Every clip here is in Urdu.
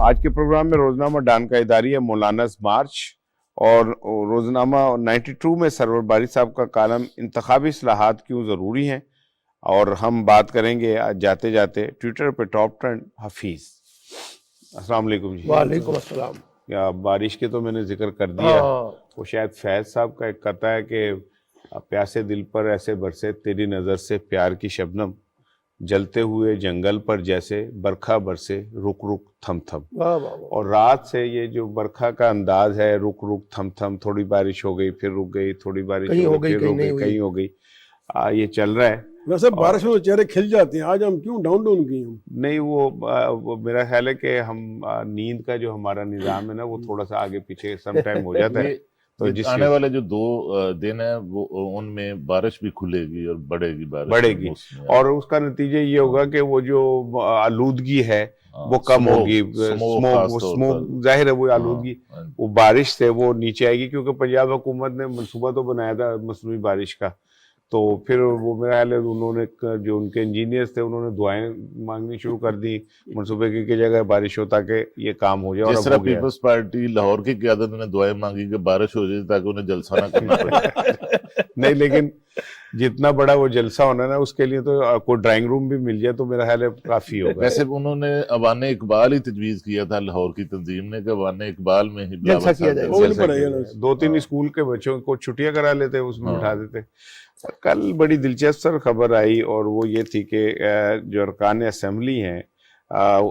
آج کے پروگرام میں روزنامہ ڈان کا اداری ہے مولاناز مارچ، اور روزنامہ 92 میں سرور باری صاحب کا کالم انتخابی اصلاحات کیوں ضروری ہیں، اور ہم بات کریں گے جاتے جاتے ٹویٹر پہ ٹاپ ٹرینڈ حفیظ۔ السلام علیکم جی۔ وعلیکم السلام۔ یا بارش کے تو میں نے ذکر کر دیا، وہ شاید فیض صاحب کا ایک قطعہ ہے کہ پیاسے دل پر ایسے برسے تیری نظر سے پیار کی شبنم، جلتے ہوئے جنگل پر جیسے برکھا برسے رک رک تھم تھم۔ اور رات سے یہ جو برکھا کا انداز ہے، رک رک تھم تھم، تھوڑی بارش ہو گئی پھر رک گئی، تھوڑی بارش ہو گئی پھر رک گئی، کہیں ہو گئی، یہ چل رہا ہے۔ ویسے بارش میں چہرے کھل جاتے ہیں، آج ہم کیوں ڈاؤن کیے ہم؟ نہیں، وہ میرا خیال ہے کہ ہم نیند کا جو ہمارا نظام ہے نا وہ تھوڑا سا آگے پیچھے سم ٹائم ہو جاتا ہے، تو آنے والے جو 2 دن ہیں وہ ان میں بارش بھی کھلے گی اور بڑھے گی، اور اس کا نتیجہ یہ ہوگا کہ وہ جو آلودگی ہے وہ کم ہوگی، اسموک ظاہر ہے، وہ آلودگی وہ بارش سے وہ نیچے آئے گی، کیونکہ پنجاب حکومت نے منصوبہ تو بنایا تھا مصنوعی بارش کا، تو پھر وہ میرا خیال ہے انہوں نے جو ان کے انجینئرز تھے انہوں نے دعائیں مانگنی شروع کر دی منصوبے کی جگہ بارش ہو تاکہ یہ کام ہو جائے۔ جس طرح پیپلز پارٹی لاہور کی قیادت نے دعائیں مانگی کہ بارش ہو جائے تاکہ انہیں جلسہ نہ کرنا پڑے۔ نہیں، لیکن جتنا بڑا وہ جلسہ ہونا نا اس کے لیے تو کوئی ڈرائنگ روم بھی مل جائے تو میرا خیال ہے کافی ہوگا۔ ویسے انہوں نے ایوان اقبال ہی تجویز کیا تھا لاہور کی تنظیم نے کہ ایوان اقبال میں ہی جلسہ کیا جائے، 2-3 اسکول کے بچوں کو چھٹیاں کرا لیتے، اس میں بٹھا دیتے۔ کل بڑی دلچسپ خبر آئی اور وہ یہ تھی کہ جو ارکان اسمبلی ہیں،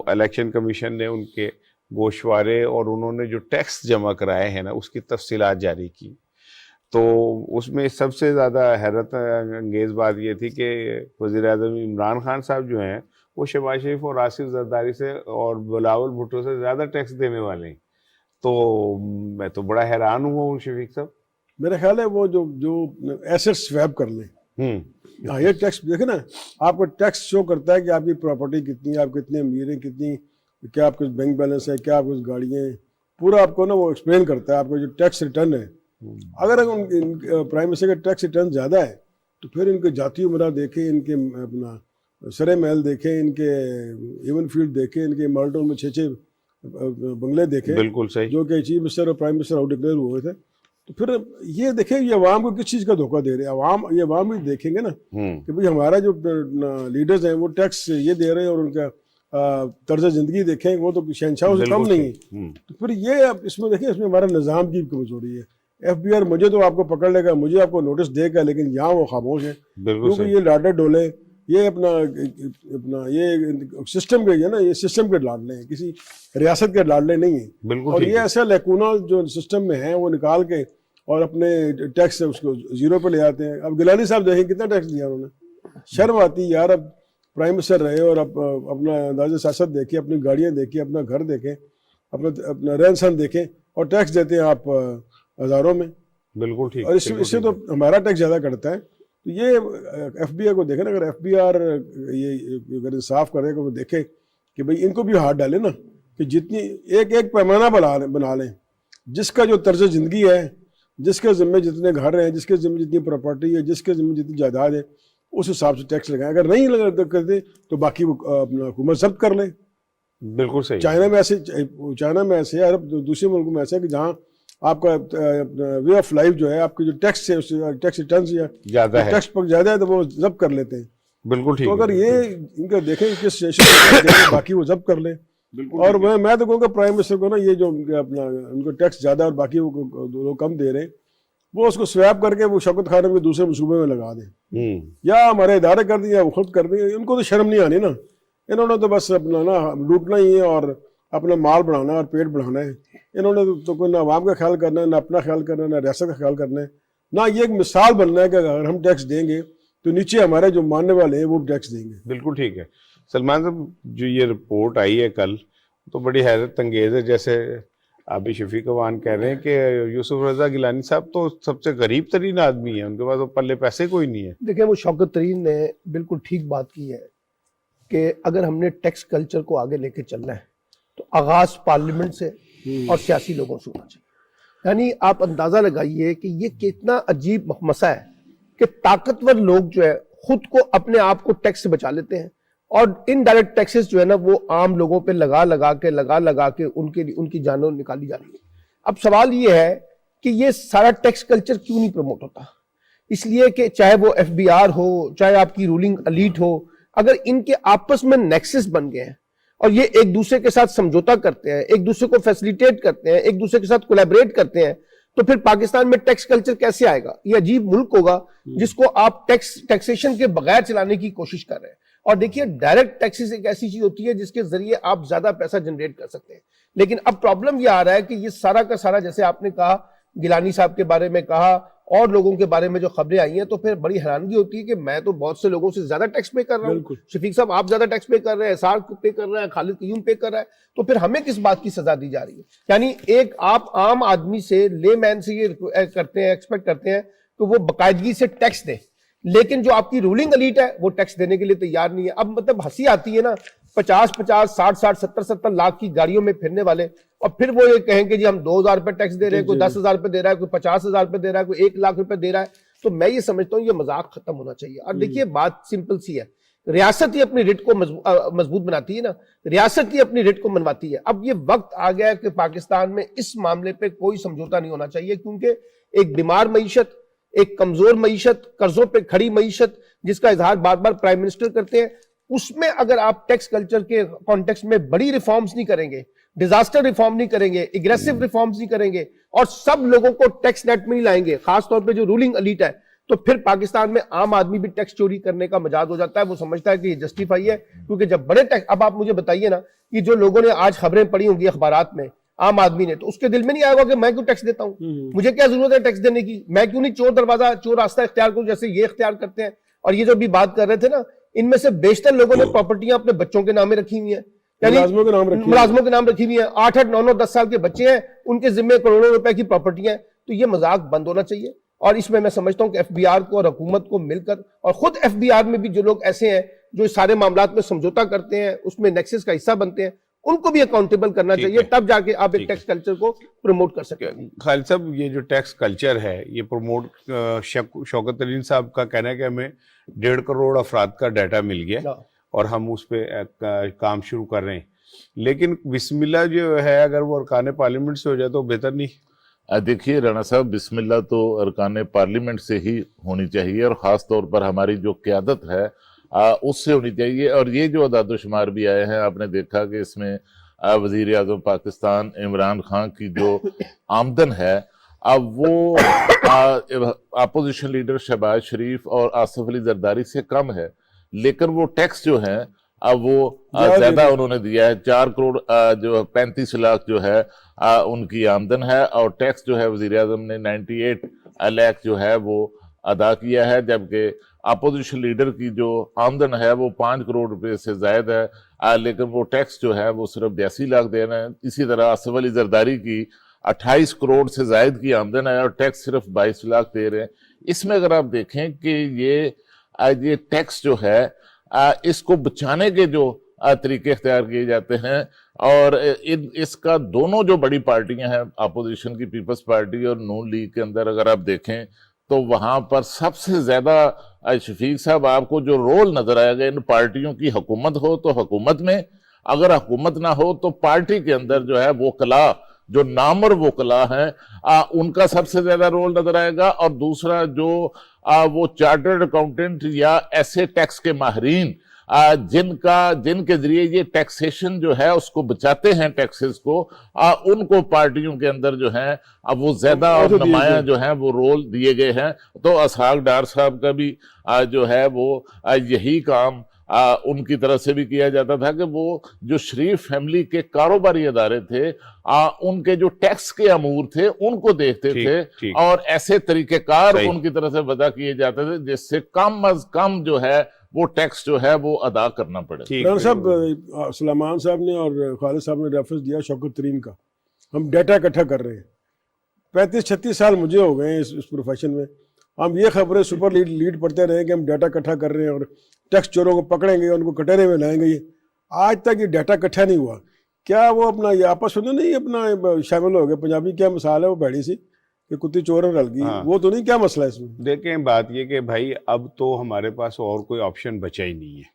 الیکشن کمیشن نے ان کے گوشوارے اور انہوں نے جو ٹیکس جمع کرائے ہیں نا اس کی تفصیلات جاری کی، تو اس میں سب سے زیادہ حیرت انگیز بات یہ تھی کہ وزیر اعظم عمران خان صاحب جو ہیں وہ شہباز شریف اور آصف زرداری سے اور بلاول بھٹو سے زیادہ ٹیکس دینے والے ہیں، تو میں تو بڑا حیران ہوا ہوں شفیق صاحب۔ میرا خیال ہے وہ جو ایسٹ سویپ کر لیں، ہاں یہ ٹیکس دیکھیں نا، آپ کو ٹیکس شو کرتا ہے کہ آپ کی پراپرٹی کتنی ہے، آپ کتنے امیر ہیں، کتنی کیا آپ کے بینک بیلنس ہے، کیا آپ کی گاڑیاں ہیں، پورا آپ کو نا وہ ایکسپلین کرتا ہے۔ آپ کو جو ٹیکس ریٹرن ہے، اگر پرائم منسٹر کا ٹیکس ریٹرن زیادہ ہے تو پھر ان کے جاتی عمرہ دیکھیں، ان کے اپنا سرے محل دیکھیں، ان کے ایون فیلڈ دیکھیں، ان کے مالٹون میں 6 بنگلے دیکھیں، بالکل صحیح، جو کہ چیف منسٹر اور پرائم منسٹر آؤٹ ڈکلیئر ہوئے تھے، تو پھر یہ دیکھیں یہ عوام کو کس چیز کا دھوکہ دے رہے ہیں۔ عوام بھی دیکھیں گے نا کہ بھئی ہمارا جو لیڈرز ہیں وہ ٹیکس یہ دے رہے ہیں، اور ان کا طرز زندگی دیکھیں وہ تو شہنشاہوں سے کم نہیں ہے، تو پھر یہ اس میں دیکھیں اس میں ہمارا نظام کی کمزوری ہے۔ FBI مجھے تو آپ کو پکڑ لے گا، مجھے آپ کو نوٹس دے گا، لیکن یہاں وہ خاموش ہے، کیونکہ یہ لاڈے ڈولے یہ اپنا یہ سسٹم کے ہے نا، یہ سسٹم کے لاڈلے ہیں، کسی ریاست کے لاڈلے نہیں ہیں، اور یہ ایسا لیکونہ جو سسٹم میں ہیں وہ نکال کے اور اپنے ٹیکس اس کو زیرو پہ لے آتے ہیں۔ اب گیلانی صاحب دیکھیں کتنا ٹیکس دیا انہوں نے، شرم آتی یار، اب پرائم منسٹر رہے اور اب اپنا انداز سیاست دیکھیں، اپنی گاڑیاں دیکھیں، اپنا گھر دیکھیں، اپنا رہن سہن دیکھیں، اور ٹیکس دیتے ہیں آپ ہزاروں میں۔ بالکل ٹھیک، اور اس سے تو ہمارا ٹیکس زیادہ کٹتا ہے۔ تو یہ FBI کو دیکھیں نا، اگر FBR یہ اگر انصاف کرے گا، وہ دیکھے کہ بھئی ان کو بھی ہاتھ ڈالے نا، کہ جتنی ایک پیمانہ بنا لیں، جس کا جو طرز زندگی ہے، جس کے ذمہ جتنے گھر ہیں، جس کے ذمہ جتنی پراپرٹی ہے، جس کے ذمہ جتنی جائیداد ہے، اس حساب سے ٹیکس لگائیں۔ اگر نہیں کرتے تو باقی وہ اپنا حکومت ضبط کر لیں۔ بالکل صحیح۔ چائنا میں ایسے ہے، عرب دوسرے ملکوں میں ایسے ہے کہ جہاں آپ کا وے آف لائف جو ہے، آپ کی جو ٹیکس ہے، ٹیکس ریٹرنز زیادہ ہے، ٹیکس پر زیادہ ہے تو وہ ضبط کر لیتے ہیں۔ بالکل ٹھیک۔ تو اگر یہ ان کا دیکھیں کس سچویشن میں باقی وہ ضبط کر لیں۔ اور میں تو کہوں گا پرائم منسٹر کو نا، یہ جو اپنا ان کو ٹیکس زیادہ اور باقی وہ کم دے رہے ہیں، وہ اس کو سویپ کر کے وہ شوکت خان کے دوسرے منصوبے میں لگا دیں، یا ہمارے ادارے کر دیں یا وہ خود کر دیں۔ ان کو تو شرم نہیں آنی نا، انہوں نے تو بس اپنا نا لوٹنا ہی ہے اور اپنا مال بڑھانا ہے اور پیٹ بڑھانا ہے۔ انہوں نے تو کوئی نہ عوام کا خیال کرنا ہے، نہ اپنا خیال کرنا ہے، نہ ریاست کا خیال کرنا ہے، نہ یہ ایک مثال بننا ہے کہ اگر ہم ٹیکس دیں گے تو نیچے ہمارے جو ماننے والے ہیں وہ ٹیکس دیں گے۔ بالکل ٹھیک ہے۔ سلمان صاحب، جو یہ رپورٹ آئی ہے کل تو بڑی حیرت انگیز ہے، جیسے ابھی شفیق اوان کہہ رہے ہیں کہ یوسف رضا گیلانی صاحب تو سب سے غریب ترین آدمی ہیں، ان کے پاس تو پلے پیسے کوئی نہیں ہے۔ دیکھیں وہ شوکت ترین نے بالکل ٹھیک بات کی ہے کہ اگر ہم نے ٹیکس کلچر کو آگے لے کے چلنا ہے تو آغاز پارلیمنٹ سے اور سیاسی لوگوں سے ہونا چاہیے۔ یعنی آپ اندازہ لگائیے کہ یہ کتنا عجیب مسئلہ ہے کہ طاقتور لوگ جو ہے خود کو اپنے آپ کو ٹیکس سے بچا لیتے ہیں، اور انڈائریکٹ ٹیکسز جو ہے نا وہ عام لوگوں پہ لگا کے ان کی جانوں نکالی جا رہی ہے. اب سوال یہ ہے کہ یہ سارا ٹیکس کلچر کیوں نہیں پروموٹ ہوتا؟ اس لیے کہ چاہے وہ ایف بی آر ہو، چاہے آپ کی رولنگ الیٹ ہو، اگر ان کے آپس میں نیکسس بن گئے ہیں اور یہ ایک دوسرے کے ساتھ سمجھوتا کرتے ہیں، ایک دوسرے کو فیسلیٹیٹ کرتے ہیں، ایک دوسرے کے ساتھ کولیبریٹ کرتے ہیں، تو پھر پاکستان میں ٹیکس کلچر کیسے آئے گا؟ یہ عجیب ملک ہوگا جس کو آپ ٹیکسیشن کے بغیر چلانے کی کوشش کر رہے ہیں. اور دیکھیے ڈائریکٹ ٹیکسز ایک ایسی چیز ہوتی ہے جس کے ذریعے آپ زیادہ پیسہ جنریٹ کر سکتے ہیں. لیکن اب پرابلم یہ آ رہا ہے کہ یہ سارا کا سارا، جیسے آپ نے کہا گیلانی صاحب کے بارے میں کہا اور لوگوں کے بارے میں جو خبریں آئی ہیں، تو پھر بڑی حیرانگی ہوتی ہے کہ میں تو بہت سے لوگوں سے زیادہ ٹیکس پے کر رہا ہوں. شفیق صاحب آپ زیادہ ٹیکس پے کر رہے ہیں، اسار پے کر رہے ہیں، خالد قیوم پے کر رہا ہے، تو پھر ہمیں کس بات کی سزا دی جا رہی ہے؟ یعنی ایک آپ عام آدمی سے، لے مین سے یہ کرتے ہیں، ایکسپیکٹ کرتے ہیں کہ وہ باقاعدگی سے ٹیکس دیں، لیکن جو آپ کی رولنگ الیٹ ہے وہ ٹیکس دینے کے لیے تیار نہیں ہے. اب مطلب ہنسی آتی ہے نا، 50 60 70 لاکھ کی گاڑیوں میں پھرنے والے، اور پھر وہ یہ کہیں کہ جی ہم 2000 روپے ٹیکس دے رہے ہیں، کوئی 10,000 روپے دے رہا ہے، کوئی 50,000 روپے دے رہا ہے، کوئی 1 لاکھ روپے دے رہا ہے. تو میں یہ سمجھتا ہوں یہ مذاق ختم ہونا چاہیے. اور دیکھیے بات سمپل سی ہے، ریاست ہی اپنی ریٹ کو مضبوط بناتی ہے نا، ریاست ہی اپنی ریٹ کو منواتی ہے. اب یہ وقت آ گیا ہے کہ پاکستان میں اس معاملے پہ کوئی سمجھوتا نہیں ہونا چاہیے، کیونکہ ایک بیمار معیشت، ایک کمزور معیشت، قرضوں پہ کھڑی معیشت جس کا اظہار بار بار پرائم منسٹر کرتے ہیں، اس میں اگر آپ ٹیکس کلچر کے کانٹیکسٹ میں بڑی ریفارمز نہیں کریں گے، ڈیزاسٹر ریفارم نہیں کریں گے، اگریسو ریفارمز نہیں کریں گے، اور سب لوگوں کو ٹیکس نیٹ میں نہیں لائیں گے، خاص طور پہ جو رولنگ الیٹ ہے، تو پھر پاکستان میں عام آدمی بھی ٹیکس چوری کرنے کا مجاز ہو جاتا ہے. وہ سمجھتا ہے کہ یہ جسٹیفائی ہے، کیونکہ جب بڑے ٹیکس، اب آپ مجھے بتائیے نا کہ جو لوگوں نے آج خبریں پڑھی ہوں گی اخبارات میں، عام آدمی نے، تو اس کے دل میں نہیں آئے گا کہ میں کیوں ٹیکس دیتا ہوں، مجھے کیا ضرورت ہے ٹیکس دینے کی، میں کیوں نہیں چور راستہ اختیار کروں جیسے یہ اختیار کرتے ہیں. اور یہ جو بھی بات کر رہے تھے نا، ان میں سے بیشتر لوگوں نے پراپرٹیاں اپنے بچوں کے نام رکھی ہوئی ہیں، یعنی ملازموں کے نام رکھی ہوئی ہیں، 8 9 10 سال کے بچے ہیں، ان کے ذمہ کروڑوں روپے کی پراپرٹیاں ہیں. تو یہ مذاق بند ہونا چاہیے. اور اس میں سمجھتا ہوں کہ ایف بی آر کو اور حکومت کو مل کر، اور خود ایف بی آر میں بھی جو لوگ ایسے ہیں جو اس سارے معاملات میں سمجھوتا کرتے ہیں، اس میں نیکسس کا حصہ بنتے ہیں، ان کو بھی اکاؤنٹیبل کرنا چاہیے، تب جا کے آپ ایک ٹیکس کلچر کو پروموٹ کر سکیں. خالد صاحب، یہ جو ٹیکس کلچر ہے یہ پروموٹ، شوکت ترین صاحب کا کہنا ہے کہ ہمیں 1.5 کروڑ افراد کا ڈیٹا مل گیا اور ہم اس پہ کام شروع کر رہے ہیں، لیکن بسم اللہ جو ہے اگر وہ ارکان پارلیمنٹ سے ہو جائے تو بہتر نہیں؟ دیکھیے رانا صاحب، بسم اللہ تو ارکان پارلیمنٹ سے ہی ہونی چاہیے، اور خاص طور پر ہماری جو قیادت ہے اس سے ہونی چاہیے. اور یہ جو اعداد و شمار بھی آئے ہیں، آپ نے دیکھا کہ اس میں وزیر اعظم پاکستان عمران خان کی جو آمدن ہے اب وہ اپوزیشن لیڈر شہباز شریف اور آصف علی زرداری سے کم ہے، لیکن وہ ٹیکس جو ہے اب وہ زیادہ انہوں نے دیا ہے. 4 کروڑ جو 35 لاکھ جو ہے ان کی آمدن ہے، اور ٹیکس جو ہے وزیر اعظم نے 98 لاکھ جو ہے وہ ادا کیا ہے، جبکہ اپوزیشن لیڈر کی جو آمدن ہے وہ 5 کروڑ روپے سے زائد ہے، لیکن وہ ٹیکس جو ہے وہ صرف 82 لاکھ دے رہے ہیں. اسی طرح آصف علی زرداری کی 28 کروڑ سے زائد کی آمدن ہے اور ٹیکس صرف 22 لاکھ دے رہے ہیں. اس میں اگر آپ دیکھیں کہ یہ ٹیکس جو ہے اس کو بچانے کے جو طریقے اختیار کیے جاتے ہیں، اور اس کا دونوں جو بڑی پارٹیاں ہیں اپوزیشن کی، پیپلز پارٹی اور نون لیگ کے اندر اگر آپ دیکھیں تو وہاں پر سب سے زیادہ شفیق صاحب آپ کو جو رول نظر آئے گا ان پارٹیوں کی، حکومت ہو تو حکومت میں، اگر حکومت نہ ہو تو پارٹی کے اندر جو ہے وکلاء، جو نامور وکلاء ہیں ان کا سب سے زیادہ رول نظر آئے گا. اور دوسرا جو وہ چارٹرڈ اکاؤنٹنٹ یا ایسے ٹیکس کے ماہرین جن کے ذریعے یہ ٹیکسیشن جو ہے اس کو بچاتے ہیں، ٹیکسز کو، ان کو پارٹیوں کے اندر جو ہیں اب وہ زیادہ اور نمایاں جو ہیں وہ رول دیے گئے ہیں. تو اسحاق ڈار صاحب کا بھی جو ہے وہ یہی کام ان کی طرف سے بھی کیا جاتا تھا کہ وہ جو شریف فیملی کے کاروباری ادارے تھے ان کے جو ٹیکس کے امور تھے ان کو دیکھتے تھے، اور ایسے طریقہ کار ان کی طرف سے وضع کیے جاتے تھے جس سے کم از کم جو ہے وہ ٹیکس جو ہے وہ ادا کرنا پڑے. ڈاکٹر صاحب، سلیمان صاحب نے اور خالد صاحب نے ریفرنس دیا شوکت ترین کا، ہم ڈیٹا اکٹھا کر رہے ہیں. 35-36 سال مجھے ہو گئے ہیں اس پروفیشن میں، ہم یہ خبریں سپر لیڈ پڑھتے رہے کہ ہم ڈیٹا اکٹھا کر رہے ہیں اور ٹیکس چوروں کو پکڑیں گے، ان کو کٹہرے میں لائیں گے. یہ آج تک یہ ڈیٹا اکٹھا نہیں ہوا. کیا وہ اپنا یہ آپس میں نہیں اپنا شامل ہو گئے؟ پنجابی کیا مثال ہے وہ بھڑی سی کہ کتی چور رل گئی، وہ تو نہیں؟ کیا مسئلہ ہے اس میں؟ دیکھیں بات یہ کہ بھائی اب تو ہمارے پاس اور کوئی آپشن بچا ہی نہیں ہے.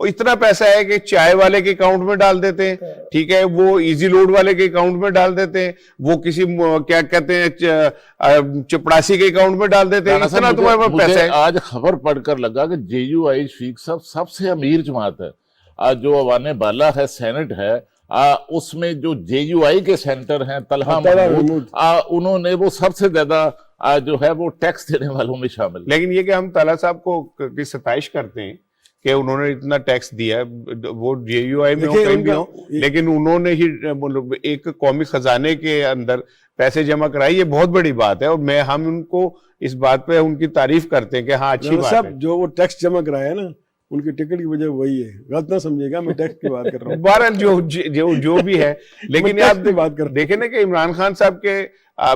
اور اتنا پیسہ ہے کہ چائے والے کے اکاؤنٹ میں ڈال دیتے ہیں, ٹھیک ہے, وہ ایزی لوڈ والے کے اکاؤنٹ میں ڈال دیتے ہیں, وہ کسی کیا کہتے ہیں چپڑاسی کے اکاؤنٹ میں ڈال دیتے ہیں, اتنا تمہارے پاس پیسہ ہے. آج خبر پڑھ کر لگا کہ جے یو آئی شیخ صاحب سب سے امیر جماعت ہے. آج جو ایوان بالا ہے, سینٹ ہے, اس میں جو جے یو آئی کے سینٹر ہیں طلحہ محمود, انہوں نے وہ سب سے زیادہ جو ہے وہ ٹیکس دینے والوں میں شامل. لیکن یہ کہ ہم طلحہ صاحب کو کی ستائش کرتے ہیں کہ انہوں نے اتنا ٹیکس دیا, وہ جے یو آئی میں ہو کہیں بھی ہو, لیکن انہوں نے ہی ایک قومی خزانے کے اندر پیسے جمع کرائی, یہ بہت بڑی بات ہے, اور ہم ان کو اس بات پہ ان کی تعریف کرتے ہیں کہ ہاں اچھی بات ہے. جو وہ ٹیکس جمع کرایا نا, ان کی ٹکٹ کی وجہ وہی ہے, غلط نہ سمجھے گا, میں ٹیکس کی بات کر رہا ہوں. بہرحال جو بھی ہے, لیکن آپ دیکھیں نا کہ عمران خان صاحب کے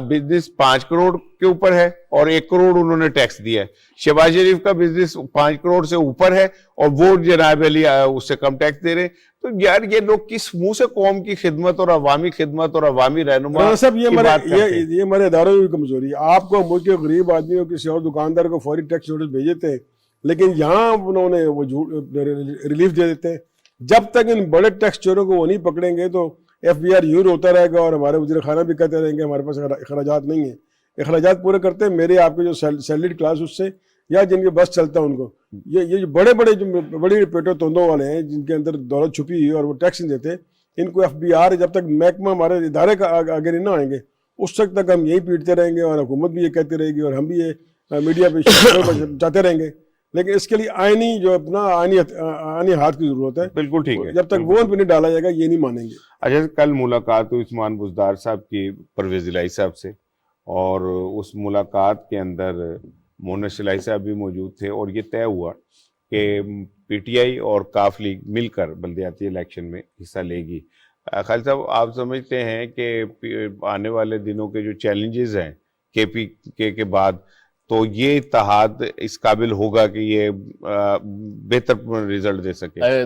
بزنس 5 کروڑ کے اوپر ہے اور 1 کروڑ انہوں نے ٹیکس دیا ہے. شہباز شریف کا بزنس 5 کروڑ سے اوپر ہے اور وہ جناب علی اس سے کم ٹیکس دے رہے. تو یار یہ لوگ کس منہ سے قوم کی خدمت اور عوامی خدمت اور عوامی رہنما صاحب, یہ ہمارے اداروں کی کمزوری ہے. آپ کو ملک کے غریب آدمی اور کسی اور دکاندار کو فوری ٹیکس نوٹس بھیجے تھے, لیکن یہاں انہوں نے وہ ریلیف دے دیتے ہیں. جب تک ان بڑے ٹیکس چوروں کو وہ نہیں پکڑیں گے تو ایف بی آر یوں روتا رہے گا, اور ہمارے وزیر خانہ بھی کہتے رہیں گے ہمارے پاس اخراجات نہیں ہیں. اخراجات پورے کرتے ہیں میرے آپ کے جو سیلریڈ کلاس اس سے, یا جن کے بس چلتا ہے ان کو. یہ جو بڑے جو بڑی پیٹو توندوں والے ہیں جن کے اندر دولت چھپی ہوئی ہے اور وہ ٹیکس نہیں دیتے, ان کو ایف بی آر جب تک محکمہ ہمارے ادارے کا آگے نہیں نہ آئیں گے اس وقت تک ہم یہی پیٹتے رہیں گے, اور حکومت بھی یہ کہتی رہے گی, اور ہم بھی یہ میڈیا پہ چاہتے رہیں گے. لیکن اس کے لیے آئینی جو اپنا آئینی ہاتھ کی ضرورت ہے. بالکل ٹھیک ہے, جب تک وہ ان پہ نہیں ڈالا جائے گا یہ نہیں مانیں گے. اچھا, کل ملاقات ہوئی عثمان بزدار صاحب کی پرویز الہی صاحب سے, اور اس ملاقات کے اندر مونس الہی صاحب بھی موجود تھے, اور یہ طے ہوا کہ پی ٹی آئی اور کاف لیگ مل کر بلدیاتی الیکشن میں حصہ لے گی. خالد صاحب, آپ سمجھتے ہیں کہ آنے والے دنوں کے جو چیلنجز ہیں کے پی کے بعد, تو یہ اتحاد اس قابل ہوگا کہ یہ بہتر ریزلٹ دے سکے؟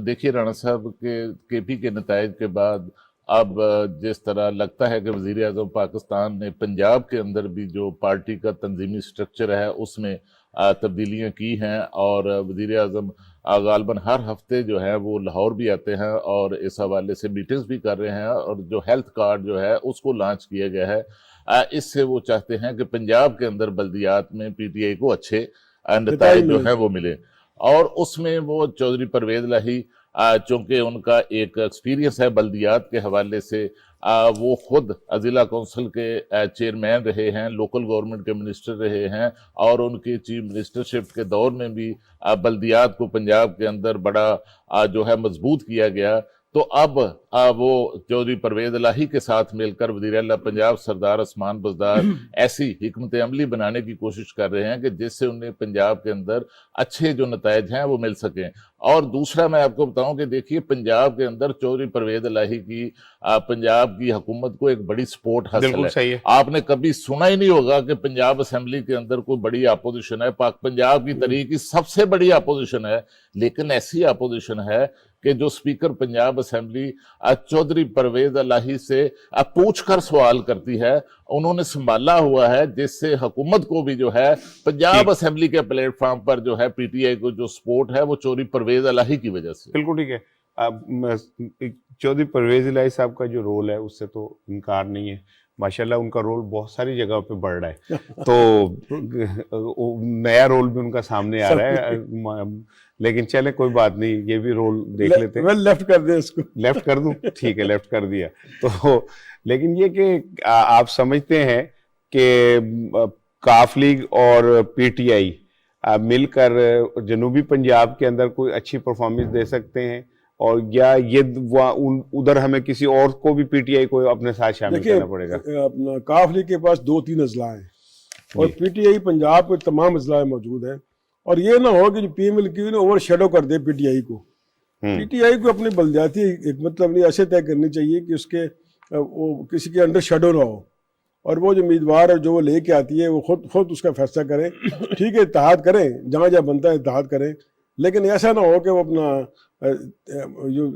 دیکھیے رانا صاحب کے پی کے نتائج کے بعد اب جس طرح لگتا ہے کہ وزیر اعظم پاکستان نے پنجاب کے اندر بھی جو پارٹی کا تنظیمی سٹرکچر ہے اس میں تبدیلیاں کی ہیں, اور وزیر اعظم غالباً ہر ہفتے جو ہے وہ لاہور بھی آتے ہیں اور اس حوالے سے میٹنگز بھی کر رہے ہیں, اور جو ہیلتھ کارڈ جو ہے اس کو لانچ کیا گیا ہے. اس سے وہ چاہتے ہیں کہ پنجاب کے اندر بلدیات میں پی ٹی آئی کو اچھے نتائج جو ہیں وہ ملے, اور اس میں وہ چودھری پرویز الہی چونکہ ان کا ایک ایکسپیرینس ہے بلدیات کے حوالے سے, وہ خود ضلع کونسل کے چیئرمین رہے ہیں, لوکل گورنمنٹ کے منسٹر رہے ہیں, اور ان کی چیف منسٹرشپ کے دور میں بھی بلدیات کو پنجاب کے اندر بڑا جو ہے مضبوط کیا گیا. تو اب وہ چودھری پرویز الہی کے ساتھ مل کر وزیر اعلیٰ پنجاب سردار عثمان بزدار ایسی حکمت عملی بنانے کی کوشش کر رہے ہیں کہ جس سے انہیں پنجاب کے اندر اچھے جو نتائج ہیں وہ مل سکیں. اور دوسرا میں آپ کو بتاؤں کہ دیکھیے پنجاب کے اندر چودھری پرویز الہی کی پنجاب کی حکومت کو ایک بڑی سپورٹ حاصل ہے. آپ نے کبھی سنا ہی نہیں ہوگا کہ پنجاب اسمبلی کے اندر کوئی بڑی اپوزیشن ہے. پنجاب کی تحریک کی سب سے بڑی اپوزیشن ہے, لیکن ایسی اپوزیشن ہے کہ جو سپیکر پنجاب اسمبلی چودھری پرویز الہی سے پوچھ کر سوال کرتی ہے, انہوں نے سنبھالا ہوا ہے, جس سے حکومت کو بھی جو ہے پنجاب اسمبلی کے پلیٹ فارم پر جو ہے پی ٹی آئی کو جو سپورٹ ہے وہ چودھری پرویز الہی کی وجہ سے. بالکل ٹھیک ہے. چودھری پرویز الہی صاحب کا جو رول ہے اس سے تو انکار نہیں ہے, ماشاءاللہ ان کا رول بہت ساری جگہوں پہ بڑھ رہا ہے, تو نیا رول بھی ان کا سامنے آ رہا ہے. لیکن چلے کوئی بات نہیں, یہ بھی رول دیکھ لیتے ہیں. لیفٹ کر دیں اس کو, لیفٹ کر دوں, ٹھیک ہے لیفٹ کر دیا. تو لیکن یہ کہ آپ سمجھتے ہیں کہ کاف لیگ اور پی ٹی آئی مل کر جنوبی پنجاب کے اندر کوئی اچھی پرفارمنس دے سکتے ہیں, اور یا یہ ادھر ہمیں کسی اور کو بھی پی ٹی آئی کو اپنے ساتھ شامل کرنا پڑے گا؟ اپنا کاف لیگ کے پاس 2-3 اضلاع ہیں, اور پی ٹی آئی پنجاب کے تمام اضلاع موجود ہیں, اور یہ نہ ہو کہ جو پی ایم ایل کیو نے اوور شیڈو کر دے پی ٹی آئی کو. پی ٹی آئی کو اپنی بلدیاتی حکمت عملی ایسے طے کرنی چاہیے کہ اس کے وہ کسی کے انڈر شیڈو نہ ہو, اور وہ جو امیدوار اور جو وہ لے کے آتی ہے وہ خود اس کا فیصلہ کریں. ٹھیک ہے اتحاد کریں, جہاں جہاں بنتا ہے اتحاد کریں, لیکن ایسا نہ ہو کہ وہ اپنا جو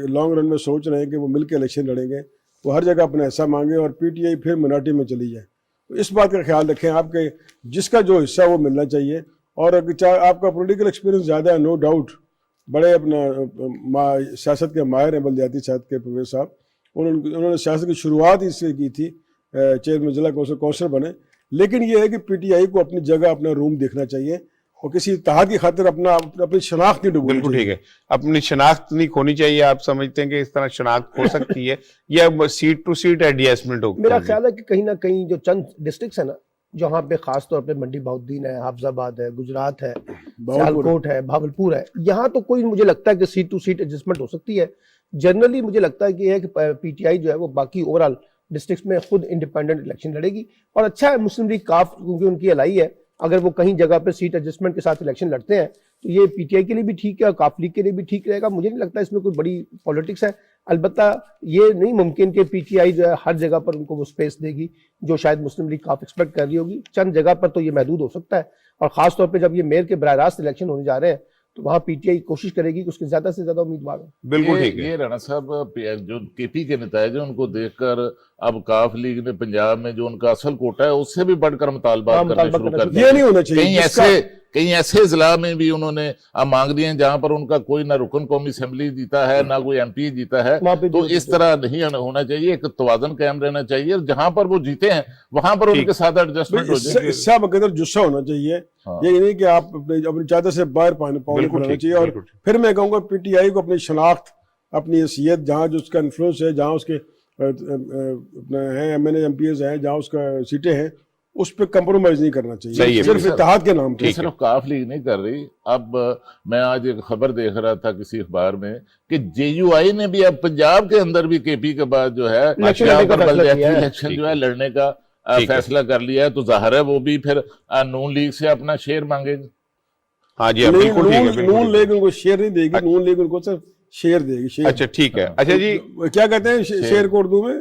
لانگ رن میں سوچ رہے ہیں کہ وہ مل کے الیکشن لڑیں گے, وہ ہر جگہ اپنا حصہ مانگے اور پی ٹی آئی پھر مناٹی میں چلی جائے. تو اس بات کا خیال رکھیں آپ کے جس کا جو حصہ وہ ملنا چاہیے. اور آپ کا پولیٹیکل ایکسپیرینس زیادہ ہے نو ڈاؤٹ, بڑے اپنا سیاست کے ماہر ہیں بلدیاتی سیاست کے پرویز صاحب، انہوں نے سیاست کی شروعات اس سے کی تھی، چیئرمین ضلع کونسلر بنے. لیکن یہ ہے کہ پی ٹی آئی کو اپنی جگہ اپنا روم دیکھنا چاہیے اور کسی اتحاد کی خاطر اپنی شناخت نہیں ڈبونی بالکل چاہیے. ٹھیک ہے، اپنی شناخت نہیں کھونی چاہیے. آپ سمجھتے ہیں کہ اس طرح شناخت ہو سکتی ہے یا سیٹ ٹو سیٹ ایڈجسٹمنٹ ہوگی؟ میرا خیال ہے کہ کہیں نہ کہیں جو چند ڈسٹرکٹس ہیں نا جہاں پہ خاص طور پہ منڈی بہاؤالدین ہے، حافظ آباد ہے، گجرات ہے، سیالکوٹ ہے، بھاولپور ہے، یہاں تو کوئی مجھے لگتا ہے کہ سیٹ ٹو سیٹ ایڈجسٹمنٹ ہو سکتی ہے. جنرلی مجھے لگتا ہے کہ یہ ہے کہ پی ٹی آئی جو ہے وہ باقی اوورال ڈسٹرکٹس میں خود انڈیپینڈنٹ الیکشن لڑے گی. اور اچھا ہے مسلم لیگ کاف کیونکہ ان کی الائی ہے، اگر وہ کہیں جگہ پہ سیٹ ایڈجسٹمنٹ کے ساتھ الیکشن لڑتے ہیں تو یہ پی ٹی آئی کے لیے بھی ٹھیک ہے اور کاف لیگ کے لیے بھی ٹھیک رہے گا. مجھے نہیں لگتا اس میں کوئی بڑی پالیٹکس ہے. البتہ یہ نہیں ممکن کہ پی ٹی آئی جو ہے ہر جگہ پر ان کو وہ سپیس دے گی جو شاید مسلم لیگ کاف ایکسپیکٹ کر رہی ہوگی. چند جگہ پر تو یہ محدود ہو سکتا ہے، اور خاص طور پہ جب یہ میئر کے براہ راست الیکشن ہونے جا رہے ہیں تو وہاں پی ٹی آئی کوشش کرے گی کہ اس کے زیادہ سے زیادہ امیدوار ہوں. بالکل ٹھیک ہے. یہ رانا صاحب جو کے پی کے نتائج ہیں ان کو دیکھ کر اب کاف لیگ نے پنجاب میں جو ان کا اصل کوٹا ہے اس سے بھی بڑھ کر مطالبات کرنا شروع کر دیا. یہ نہیں ہونا چاہیے. کئی ایسے اضلاع میں بھی انہوں نے اب مانگ دیے ہیں جہاں پر ان کا کوئی نہ رکن قومی اسمبلی جیتا ہے نہ کوئی ایم پی جیتا ہے. تو اس طرح نہیں ہونا چاہیے، ایک توازن قائم رہنا چاہیے، اور جہاں پر وہ جیتے ہیں وہاں پر ان کے ساتھ ایڈجسٹمنٹ ہو جائے. اس سے آپ کے اندر جسہ ہونا چاہیے، یہ نہیں کہ آپ اپنی چادر سے باہر پاؤں کھلانا چاہیے. اور پھر میں کہوں گا پی ٹی آئی کو اپنی شناخت، اپنی حیثیت، جہاں جو اس کا انفلوئنس ہے، جہاں اس کے ہیں M N A M P As ہیں، جہاں اس کا سیٹیں ہیں، اس پہ کمپرومائز نہیں کرنا چاہیے صرف اتحاد کے نام پہ. صرف کاف لیگ نہیں کر رہی. اب میں آج ایک خبر دیکھ رہا تھا کسی اخبار میں کہ جے یو آئی نے بھی اب پنجاب کے اندر بھی کے پی کے بعد جو ہے الیکشن جو ہے لڑنے کا فیصلہ کر لیا ہے. تو ظاہر ہے وہ بھی پھر نون لیگ سے اپنا شیئر مانگے گی. ہاں جی بالکل ٹھیک ہے. نون لیگ ان کو شیئر نہیں دے گی، نون لیگ ان کو صرف شیئر دے گی. اچھا ٹھیک ہے. اچھا جی کیا کہتے ہیں شیئر کو اردو میں؟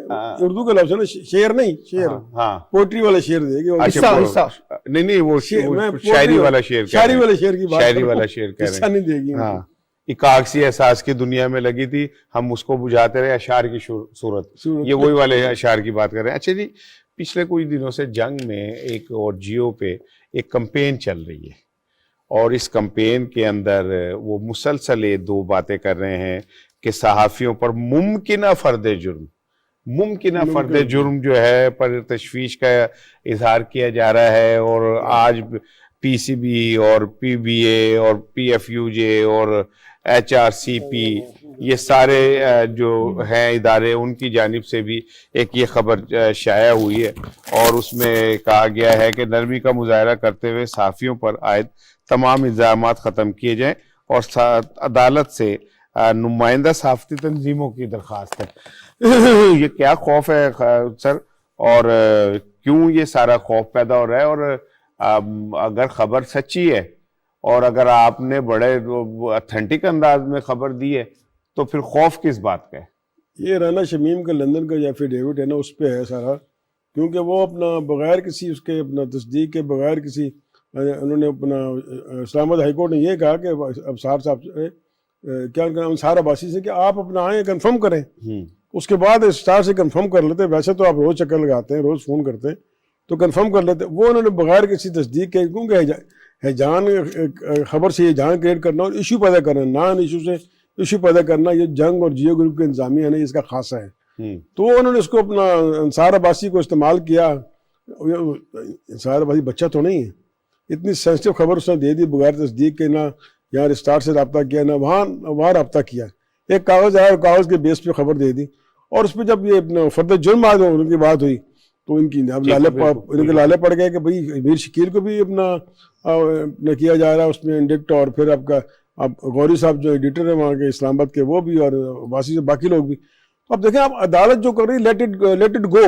اردو کا لفظ ہے نا شیئر، نہیں شیئر، ہاں پوئٹری والا شیئر دے گی. نہیں وہ شاعری والا شعر، شاعری والے شیئر کی بات، شاعری والا شعر کہہ رہے ہیں. نہیں دے گی. ہاں ایک کاغذی احساس کی دنیا میں لگی تھی، ہم اس کو بجھاتے رہے اشعار کی صورت. یہ وہی والے اشعار کی بات کر رہے ہیں. اچھا جی پچھلے کچھ دنوں سے جنگ میں ایک اور جیو پہ ایک کمپین چل رہی ہے، اور اس کمپین کے اندر وہ مسلسل یہ دو باتیں کر رہے ہیں کہ صحافیوں پر ممکنہ فرد جرم جو ہے پر تشویش کا اظہار کیا جا رہا ہے. اور آج پی سی بی اور پی بی اے اور پی ایف یو جے اور ایچ آر سی پی، یہ سارے جو ہیں ادارے، ان کی جانب سے بھی ایک یہ خبر شائع ہوئی ہے، اور اس میں کہا گیا ہے کہ نرمی کا مظاہرہ کرتے ہوئے صحافیوں پر عائد تمام الزامات ختم کیے جائیں، اور عدالت سے نمائندہ صحافتی تنظیموں کی درخواست ہے. یہ کیا خوف ہے سر، اور کیوں یہ سارا خوف پیدا ہو رہا ہے؟ اور اگر خبر سچی ہے اور اگر آپ نے بڑے اتھینٹک انداز میں خبر دی ہے تو پھر خوف کس بات کا ہے؟ یہ رانا شمیم کا لندن کا ایفیڈیوٹ ہے نا، اس پہ ہے سارا، کیونکہ وہ اپنا بغیر کسی اس کے اپنا تصدیق کے، بغیر کسی، انہوں نے اپنا اسلام آباد ہائی کورٹ نے یہ کہا کہ ابصار صاحب سے کیا انصار عباسی سے کہ آپ اپنا آئیں کنفرم کریں. اس کے بعد اسٹار سے کنفرم کر لیتے. ویسے تو آپ روز چکر لگاتے ہیں، روز فون کرتے ہیں، تو کنفرم کر لیتے. وہ انہوں نے بغیر کسی تصدیق کے، کیونکہ ہیجان خبر سے ہیجان کریٹ کرنا اور ایشو پیدا کرنا، نان ایشو سے ایشو پیدا کرنا، یہ جنگ اور جیو گروپ کے انتظامیہ نے اس کا خاصہ ہے. تو انہوں نے اس کو اپنا انصار عباسی کو استعمال کیا. انصار عباسی بچہ تو نہیں ہے، اتنی سینسٹیو خبر اس نے دے دی بغیر تصدیق کے، نہ یہاں اسٹار سے رابطہ کیا، نہ وہاں رابطہ کیا. ایک کاغذ آیا اور کاغذ کے بیس پہ خبر دے دی. اور اس پہ جب یہ فرد جرم ان کی بات ہوئی تو ان کی اب لالے پڑ گئے کہ بھئی امیر شکیل کو بھی اپنا کیا جا رہا ہے اس میں انڈکٹ، اور پھر آپ کا غوری صاحب جو ایڈیٹر ہیں وہاں کے اسلام آباد کے، وہ بھی، اور واسی سے باقی لوگ بھی. تو اب دیکھیں، آپ عدالت جو کر رہی لیٹ اٹ گو،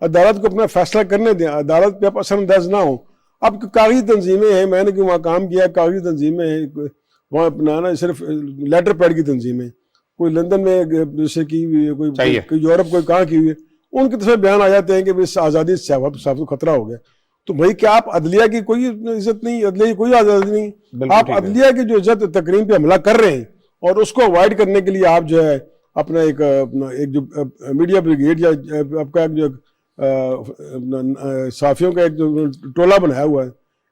عدالت کو اپنا فیصلہ کرنے دیں، عدالت پہ آپ اثر انداز نہ ہوں. اب کاغذی تنظیمیں ہیں، میں نے کہ وہاں کام کیا، کاغذی تنظیمیں ہیں وہاں اپنا نا، صرف لیٹر پیڈ کی تنظیمیں، کوئی لندن میں جیسے کی ہوئی ہے، کوئی یورپ کوئی کہاں کی ہوئی ہے، ان کی طرف سے بیان آ جاتے ہیں کہ اس آزادی سے صحافت کو خطرہ ہو گیا. تو بھائی کیا آپ عدلیہ کی کوئی عزت نہیں، عدلیہ کی کوئی آزادی نہیں؟ آپ عدلیہ کی جو عزت تقریم پہ حملہ کر رہے ہیں، اور اس کو اوائڈ کرنے کے لیے آپ جو ہے اپنا ایک جو میڈیا بریگیڈ یا آپ کا جو صحافیوں کا ایک جو ٹولہ بنایا ہوا ہے،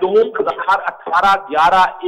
2018-11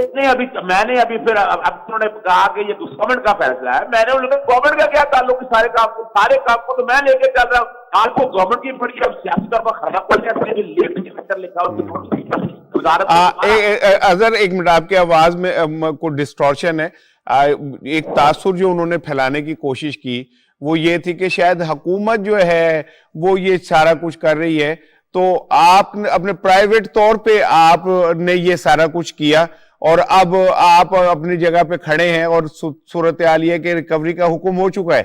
میں نے ابھی پھر اب انہوں نے کہا کہ یہ گورنمنٹ کا فیصلہ ہے. میں نے انہوں نے گورنمنٹ کا کیا تعلق سارے کام کو تو میں لے کے چل رہا ہوں. آپ کو گورنمنٹ کی پڑی اب سیاسی طور پر خراب پڑ جاتے ہیں. لکھا اظہر ایک منٹ, آپ کی آواز میں کوئی ڈسٹورشن ہے. ایک تاثر جو انہوں نے پھیلانے کی کوشش کی وہ یہ تھی کہ شاید حکومت جو ہے وہ یہ سارا کچھ کر رہی ہے, تو آپ نے اپنے پرائیویٹ طور پہ آپ نے یہ سارا کچھ کیا اور اب آپ اپنی جگہ پہ کھڑے ہیں اور صورتحال یہ کہ ریکوری کا حکم ہو چکا ہے.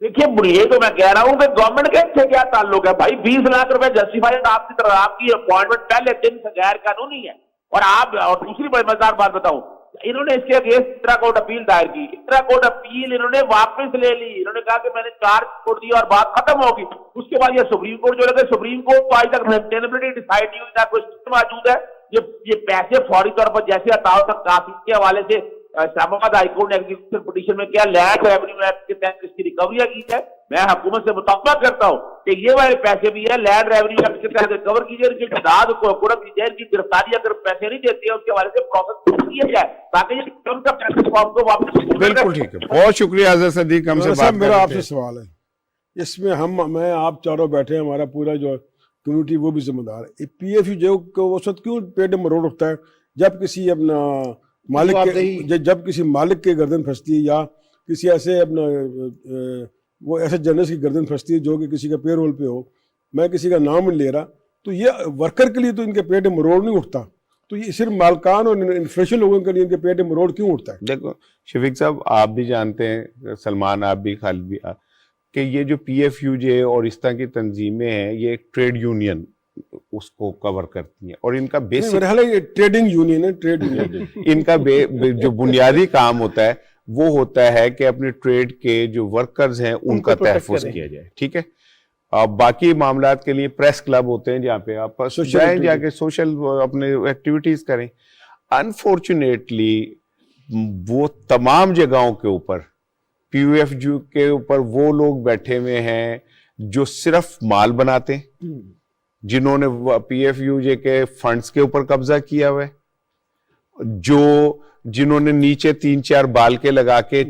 دیکھیے یہ تو میں کہہ رہا ہوں کہ گورنمنٹ کے سے کیا تعلق ہے بھائی. 20 لاکھ روپے جسٹیفائڈ آپ کی طرح آپ کی اپوائنٹمنٹ پہلے دن سے غیر قانونی ہے. اور دوسری بڑی مزدار بات بتاؤں, انہوں نے اس کے اگینسٹ انٹرا کورٹ اپیل دائر کی. انٹرا کورٹ اپیل انہوں نے واپس لے لی. انہوں نے کہا کہ میں نے چارج چھوڑ دیا اور بات ختم ہوگی. اس کے بعد یہ سپریم کورٹ جو لگے, سپریم کورٹ کو آج تک مینٹینیبلٹی ڈیسائیڈ نہیں ہوئی, نہ کوئی سسٹم موجود ہے. یہ پیسے فوری طور پر جیسے ہٹاؤ تک کافی کے حوالے سے اسلام آباد ہائی کورٹ نے ایگزیکٹو پٹیشن میں کیا لینڈ ریونیو ایکٹ کے تحت اس کی ریکوری کی ہے. میں حکومت سے مطالبہ کرتا ہوں کہ یہ والے پیسے بھی ہے لینڈ ریونیو ایکٹ کے تحت ریکور کیجیے, ان کی تعداد کو قرب کیجیے, ان کی گرفتاری اگر پیسے نہیں دیتی ہے اس کے حوالے سے پروسیس کیا جائے تاکہ یہ ان کا پیسے فارم کو واپس. بالکل ٹھیک ہے, بہت شکریہ اظہر صدیق ہم سے بات. میرا آپ سے سوال ہے, اس میں میں آپ چاروں بیٹھے ہیں, ہمارا پورا جو کمیونٹی وہ بھی ذمہ دار ہے. پی ایف یو جو اس وقت کیوں پیٹ میں روڈ اٹھتا ہے جب کسی اپنا مالک کے جب کسی مالک کے گردن پھنستی ہے یا کسی ایسے اپنا وہ ایسے جرنلسٹ کی گردن پھنستی ہے جو کہ کسی کا پے رول پہ ہو. میں کسی کا نام نہیں لے رہا, تو یہ ورکر کے لیے تو ان کے پیٹ میں مروڑ نہیں اٹھتا, تو یہ صرف مالکان اور انفلیشن لوگوں کے لیے ان کے پیٹ میں مروڑ کیوں اٹھتا ہے؟ دیکھو شفیق صاحب, آپ بھی جانتے ہیں, سلمان آپ بھی, خالد بھی, کہ یہ جو پی ایف یو جے اور اس طرح کی تنظیمیں ہیں یہ ایک ٹریڈ یونین اس کو کور کرتی ہیں, اور ان کا بیسک میرا خیال ہے یہ ٹریڈنگ یونین ہے, ٹریڈ یونین. ان کا جو بنیادی کام ہوتا ہے وہ ہوتا ہے کہ اپنے ٹریڈ کے جو ورکرز ہیں ان کا تحفظ کیا جائے. ٹھیک ہے, باقی معاملات کے لیے پریس کلب ہوتے ہیں جہاں پہ آپ جائیں, جا کے سوشل اپنے ایکٹیویٹیز کریں. انفارچونیٹلی وہ تمام جگہوں کے اوپر پی یو ایف جی کے اوپر وہ لوگ بیٹھے ہوئے ہیں جو صرف مال بناتے ہیں, جنہوں نے پی ایف یو جے کے فنڈز کے اوپر قبضہ کیا ہوا ہے, جنہوں نے نیچے 3-4 بال کے لگا کے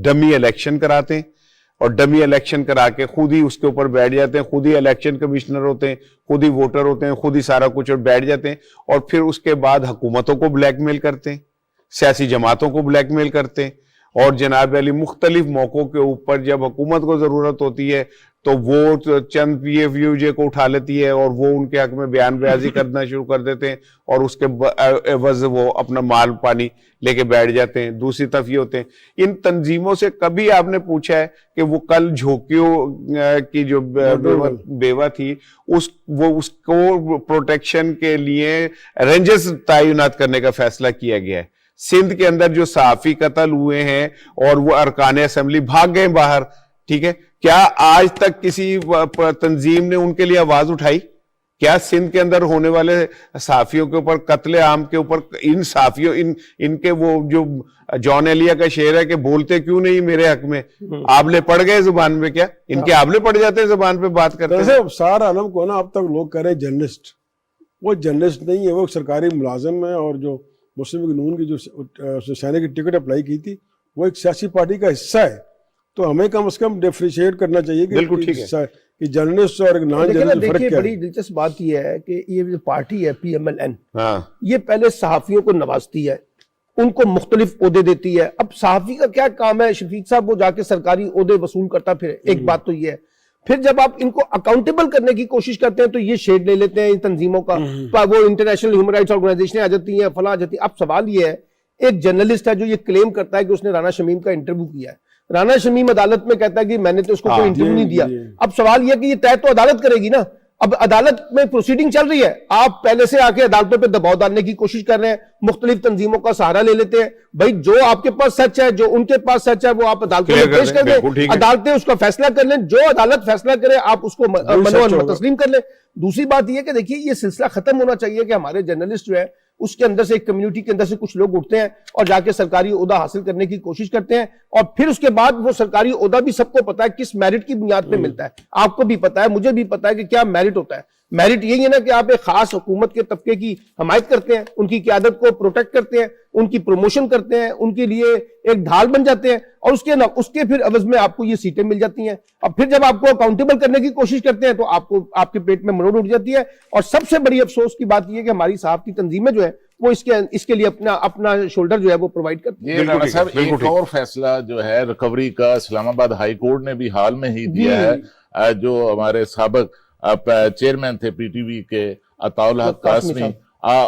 ڈمی الیکشن کراتے ہیں اور ڈمی الیکشن کرا کے خود ہی اس کے اوپر بیٹھ جاتے ہیں, خود ہی الیکشن کمشنر ہوتے ہیں, خود ہی ووٹر ہوتے ہیں, خود ہی سارا کچھ اور بیٹھ جاتے ہیں, اور پھر اس کے بعد حکومتوں کو بلیک میل کرتے ہیں, سیاسی جماعتوں کو بلیک میل کرتے ہیں, اور جناب علی مختلف موقعوں کے اوپر جب حکومت کو ضرورت ہوتی ہے تو وہ چند پی ایف یو جے کو اٹھا لیتی ہے اور وہ ان کے حق میں بیان بیازی کرنا شروع کر دیتے ہیں, اور اس کے عوض وہ اپنا مال پانی لے کے بیٹھ جاتے ہیں. دوسری طرف یہ ہوتے ہیں, ان تنظیموں سے کبھی آپ نے پوچھا ہے کہ وہ کل جھوکیوں کی جو بیوہ تھی اس کو پروٹیکشن کے لیے رینجرز تعینات کرنے کا فیصلہ کیا گیا ہے. سندھ کے اندر جو صحافی قتل ہوئے ہیں اور وہ ارکان اسمبلی بھاگ گئے باہر, ٹھیک ہے, کیا آج تک کسی تنظیم نے ان کے لیے آواز اٹھائی؟ کیا سندھ کے اندر ہونے والے صحافیوں کے اوپر, قتل عام کے اوپر, ان صحافیوں ان کے وہ جو جان ایلیا کا شعر ہے کہ بولتے کیوں نہیں میرے حق میں, آبلے پڑ گئے زبان میں, کیا ان کے آبلے پڑ جاتے ہیں زبان پہ بات کرتے ہیں؟ سارا عالم کو نا اب تک لوگ کہہ رہے ہیں جرنلسٹ, وہ جرنلسٹ نہیں ہے, وہ سرکاری ملازم ہے, اور جو مسلم لیگ نون کی جو سینے کی ٹکٹ اپلائی کی تھی وہ ایک سیاسی پارٹی کا حصہ ہے. تو ہمیں کم از کم ڈیفریشیٹ کرنا چاہیے کہ جرنلسٹ اور نان جرنلسٹ فرق کیا ہے. بڑی دلچسپ بات یہ ہے کہ یہ جو پارٹی ہے پی ایم ایل این, یہ پہلے صحافیوں کو نوازتی ہے, ان کو مختلف عہدے دیتی ہے. اب صحافی کا کیا کام ہے شفیق صاحب, وہ جا کے سرکاری عہدے وصول کرتا پھر. ایک بات تو یہ ہے, پھر جب آپ ان کو اکاؤنٹیبل کرنے کی کوشش کرتے ہیں تو یہ شیڈ لے لیتے ہیں ان تنظیموں کا, وہ انٹرنیشنل ہیومن رائٹس آرگنائزیشنیں آ جاتی ہیں, فلاں آ جاتی ہیں. اب سوال یہ ہے, ایک جرنلسٹ ہے جو یہ کلیم کرتا ہے کہ اس نے رانا شمیم کا انٹرویو کیا ہے, رانا شمیم عدالت میں کہتا ہے کہ میں نے تو اس کو کوئی انٹرویو نہیں دیا. اب سوال یہ کہ یہ طے تو عدالت کرے گی نا, اب عدالت میں پروسیڈنگ چل رہی ہے, آپ پہلے سے آ کے عدالتوں پہ دباؤ ڈالنے کی کوشش کر رہے ہیں, مختلف تنظیموں کا سہارا لے لیتے ہیں. بھائی جو آپ کے پاس سچ ہے, جو ان کے پاس سچ ہے, وہ آپ عدالتوں میں پیش کر دیں, عدالتیں اس کا فیصلہ کر لیں, جو عدالت فیصلہ کرے آپ اس کو منو تسلیم کر لیں. دوسری بات یہ کہ دیکھیے یہ سلسلہ ختم ہونا چاہیے کہ ہمارے جرنلسٹ جو ہے اس کے اندر سے, ایک کمیونٹی کے اندر سے کچھ لوگ اٹھتے ہیں اور جا کے سرکاری عہدہ حاصل کرنے کی کوشش کرتے ہیں, اور پھر اس کے بعد وہ سرکاری عہدہ بھی سب کو پتا ہے کس میرٹ کی بنیاد پہ ملتا ہے. آپ کو بھی پتا ہے, مجھے بھی پتا ہے کہ کیا میرٹ ہوتا ہے. میرٹ یہی ہے نا کہ آپ ایک خاص حکومت کے طبقے کی حمایت کرتے ہیں, ان کی قیادت کو پروٹیکٹ کرتے ہیں, ان کی پروموشن کرتے ہیں, ان کے لیے ایک ڈھال بن جاتے ہیں, اور اس کے پھر عوض میں آپ کو یہ سیٹیں مل جاتی ہیں. اب پھر جب آپ کو اکاؤنٹیبل کرنے کی کوشش کرتے ہیں تو آپ کے پیٹ میں مروڑ اٹھ جاتی ہے. اور سب سے بڑی افسوس کی بات یہ ہے کہ ہماری صحافتی تنظیمیں جو ہے وہ اس کے لیے اپنا شولڈر جو ہے وہ پرووائڈ کرتی ہیں. یہ رانا صاحب ایک اور فیصلہ جو ہے ریکوری کا اسلام آباد ہائی کورٹ نے بھی حال میں ہی دیا ہے, جو ہمارے سابق چیئرمین تھے پی ٹی وی کے عطاء الحق قاسمی,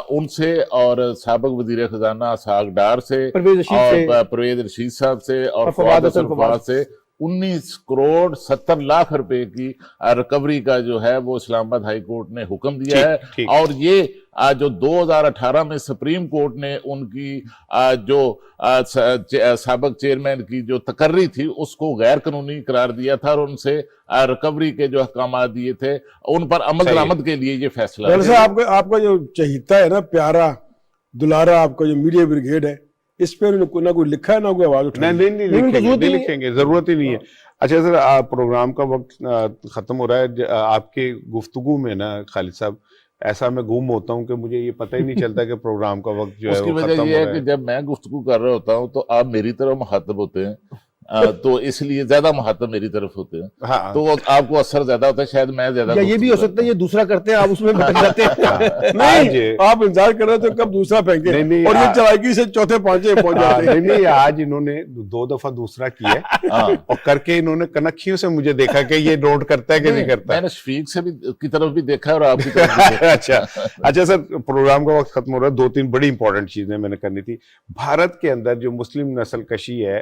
ان سے اور سابق وزیر خزانہ اسحاق ڈار سے اور پرویز رشید صاحب سے اور فواد حسن فواد سے 19 کروڑ 70 لاکھ روپے کی ریکوری کا جو ہے وہ اسلام آباد ہائی کورٹ نے حکم دیا ہے. اور یہ جو 2018 میں سپریم کورٹ نے ان کی جو سابق چیئرمین کی جو تقرری تھی اس کو غیر قانونی قرار دیا تھا, اور ان سے ریکوری کے جو احکامات دیے تھے ان پر عمل درآمد کے لیے یہ فیصلہ ہے. آپ کا جو چہیتا ہے نا, پیارا دلارا آپ کا جو میڈیا بریگیڈ ہے, اس پہ نہ کوئی لکھا ہے نہ کوئی آواز اٹھا. نہیں لکھیں گے, ضرورت ہی نہیں ہے. اچھا سر, پروگرام کا وقت ختم ہو رہا ہے. آپ کے گفتگو میں نا خالد صاحب ایسا میں گم ہوتا ہوں کہ مجھے یہ پتہ ہی نہیں چلتا کہ پروگرام کا وقت جو ہے اس کی وجہ یہ ہے کہ جب میں گفتگو کر رہا ہوتا ہوں تو آپ میری طرف مخاطب ہوتے ہیں, تو اس لیے زیادہ مخاطب میری طرف ہوتے ہیں, تو آپ کو اثر زیادہ ہوتا ہے. شاید میں زیادہ, یا یہ بھی ہو سکتا ہے یہ دوسرا کرتے ہیں آپ اس میں بھٹک جاتے ہیں. نہیں, آپ انتظار کر رہے تھے کب دوسرا پھینکے, اور یہ چلائکی سے چوتھے پانچے پہنچ جاتے ہیں. نہیں, آج انہوں نے 2 دفعہ دوسرا کیا ہے, اور کر کے انہوں نے کنکھیوں سے مجھے دیکھا کہ یہ نوٹ کرتا ہے کہ نہیں کرتا. میں نے شفیق سے بھی کی طرف بھی دیکھا اور آپ کی طرف بھی دیکھا. اچھا سر, پروگرام کا وقت ختم ہو رہا ہے. 2-3 بڑی امپورٹنٹ چیزیں میں نے کرنی تھی. بھارت کے اندر جو مسلم نسل کشی ہے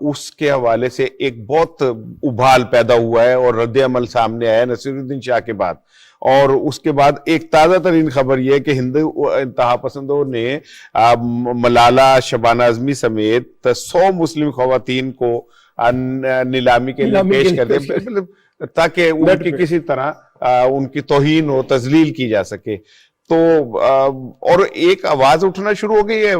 اس کے حوالے سے ایک بہت ابھال پیدا ہوا ہے اور رد عمل سامنے آیا نصیر الدین شاہ کے بعد. اور اس کے بعد ایک تازہ ترین خبر یہ ہے کہ ہندو انتہا پسندوں نے ملالہ شبانہ اعظمی سمیت 100 مسلم خواتین کو نیلامی کے لیے پیش کر دیا تاکہ ان کی کسی طرح ان کی توہین و تذلیل کی جا سکے. تو اور ایک آواز اٹھنا شروع ہو گئی ہے.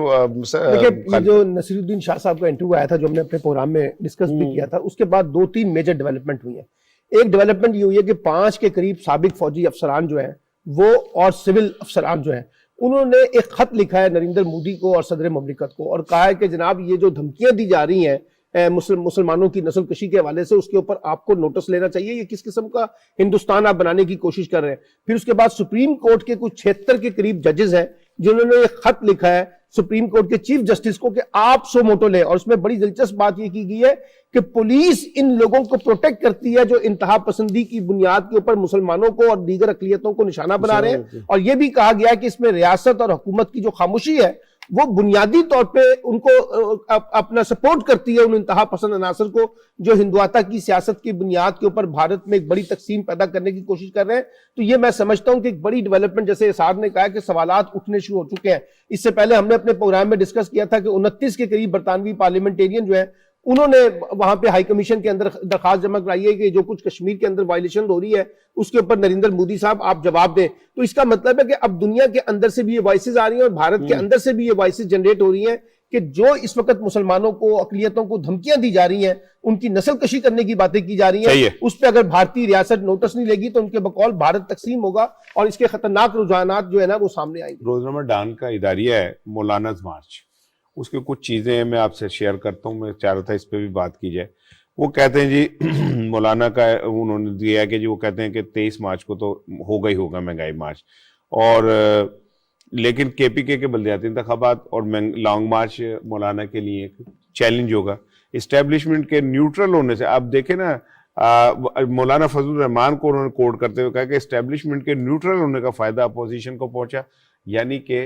دیکھیں, جو نصیر الدین شاہ صاحب کا انٹرویو آیا تھا جو ہم نے اپنے پروگرام میں ڈسکس بھی کیا تھا, اس کے بعد 2-3 میجر ڈیولپمنٹ ہوئی ہیں. ایک ڈیولپمنٹ یہ ہوئی ہے کہ 5 کے قریب سابق فوجی افسران جو ہیں وہ اور سول افسران جو ہیں انہوں نے ایک خط لکھا ہے نریندر مودی کو اور صدر مملکت کو, اور کہا ہے کہ جناب یہ جو دھمکیاں دی جا رہی ہیں مسلمانوں کی نسل کشی کے حوالے سے, اس کے اوپر آپ کو نوٹس لینا چاہیے. یہ کس قسم کا ہندوستان آپ بنانے کی کوشش کر رہے ہیں. پھر اس کے بعد سپریم کورٹ کے کچھ 76 کے قریب ججز ہیں جنہوں نے ایک خط لکھا ہے سپریم کورٹ کے چیف جسٹس کو کہ آپ سو موٹو لیں. اور اس میں بڑی دلچسپ بات یہ کی گئی ہے کہ پولیس ان لوگوں کو پروٹیکٹ کرتی ہے جو انتہا پسندی کی بنیاد کے اوپر مسلمانوں کو اور دیگر اقلیتوں کو نشانہ بنا رہے ہیں. اور یہ بھی کہا گیا ہے کہ اس میں ریاست اور حکومت کی جو خاموشی ہے وہ بنیادی طور پہ ان کو اپنا سپورٹ کرتی ہے ان انتہا پسند عناصر کو جو ہندوتا کی سیاست کی بنیاد کے اوپر بھارت میں ایک بڑی تقسیم پیدا کرنے کی کوشش کر رہے ہیں. تو یہ میں سمجھتا ہوں کہ ایک بڑی ڈیولپمنٹ, جیسے اسعاد نے کہا کہ سوالات اٹھنے شروع ہو چکے ہیں. اس سے پہلے ہم نے اپنے پروگرام میں ڈسکس کیا تھا کہ 29 کے قریب برطانوی پارلیمنٹیرین جو ہیں انہوں نے وہاں پہ ہائی کمیشن کے اندر درخواست جمع کرائی ہے کہ جو کچھ کشمیر کے اندر وائلیشن ہو رہی ہے اس کے اوپر نریندر مودی صاحب آپ جواب دیں. تو اس کا مطلب ہے کہ اب دنیا کے اندر سے بھی یہ وائسز آ رہی ہیں اور بھارت کے اندر سے بھی یہ وائسز جنریٹ ہو رہی ہیں کہ جو اس وقت مسلمانوں کو اقلیتوں کو دھمکیاں دی جا رہی ہیں, ان کی نسل کشی کرنے کی باتیں کی جا رہی ہیں, اس پہ اگر بھارتی ریاست نوٹس نہیں لے گی تو ان کے بقول بھارت تقسیم ہوگا اور اس کے خطرناک رجحانات جو ہے نا وہ سامنے آئیں گے. روزنامہ ڈان کا اداریہ ہے مولاناز مارچ, اس کے کچھ چیزیں میں آپ سے شیئر کرتا ہوں. میں چاہ رہا تھا اس پہ بھی بات کی جائے. وہ کہتے ہیں جی مولانا کا انہوں نے دیا ہے کہ جی وہ کہتے ہیں کہ 23 مارچ کو تو ہوگا ہی ہوگا مہنگائی مارچ, اور لیکن کے پی کے بلدیاتی انتخابات اور لانگ مارچ مولانا کے لیے ایک چیلنج ہوگا. اسٹیبلشمنٹ کے نیوٹرل ہونے سے آپ دیکھیں نا, مولانا فضل الرحمان کو انہوں نے کوٹ کرتے ہوئے کہا کہ اسٹیبلشمنٹ کے نیوٹرل ہونے کا فائدہ اپوزیشن کو پہنچا, یعنی کہ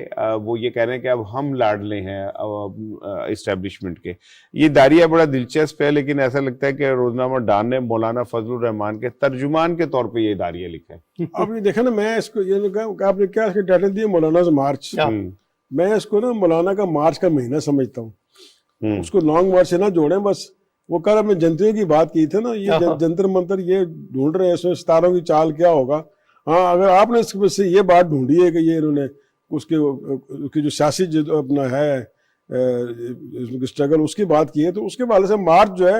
وہ یہ کہہ رہے ہیں کہ اب ہم لاڈلے ہیں اسٹیبلشمنٹ کے. یہ داریہ بڑا دلچسپ ہے, لیکن ایسا لگتا ہے کہ روزنامہ ڈان نے مولانا فضل الرحمان کے ترجمان کے طور پہ یہ داریہ لکھا ہے. اب یہ دیکھیں نا, میں اس کو یہ کہا آپ نے کیا اس کے ٹائٹل دیے مولانا مارچ, میں اس کو نا مولانا کا مارچ کا مہینہ سمجھتا ہوں. اس کو لانگ مارچ سے نہ جوڑیں بس. وہ کہہ رہا میں جنتریوں کی بات کی تھی نا, یہ جنتر منتر یہ ڈھونڈ رہے ہیں اس میں ستاروں کی چال کیا ہوگا. ہاں اگر آپ نے اس سے یہ بات ڈھونڈی ہے کہ یہ انہوں نے اس کی جو سیاسی اپنا ہے اسٹرگل اس کی بات کی ہے, تو اس کے حوالے سے مارچ جو ہے